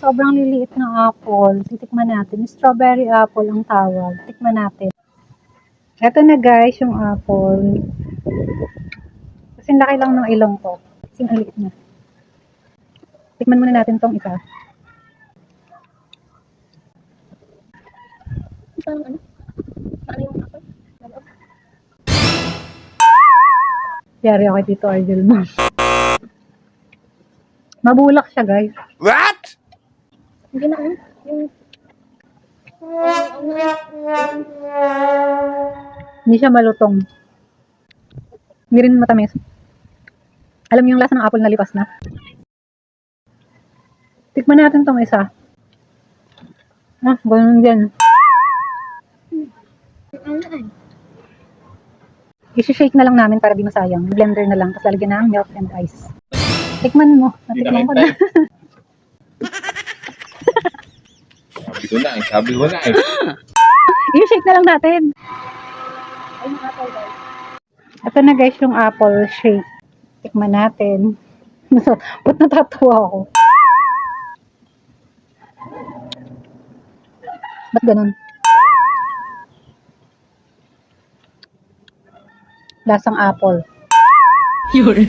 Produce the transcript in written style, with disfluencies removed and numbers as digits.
sobrang liliit na apple. Titikman natin. Strawberry apple ang tawag. Tikman natin. Ito na guys, yung apple. Kasi laki lang ng ilong ko. Kasi ang liit na. Tikman muna natin tong isa. Parang ano? Paano yung apple? Yari ako dito, Argel mo. Mabulak siya, guys. What? Hindi na, yung... Hindi siya malutong. Hindi rin matamis. Alam niyo yung lasa ng apple na lipas na? Tikman natin tong isa. Ganun din. I-shake na lang namin para di masayang. Blender na lang, tapos lalagyan ng milk and ice. Tikman mo. Natikman ko na. Sabi ko na eh. I-shake na lang natin. Ayun yung apple, guys. Ito na guys yung apple shake. Tikman natin. So, ba't natatawa ako? Ba't ganun? Lasang apple. Yun.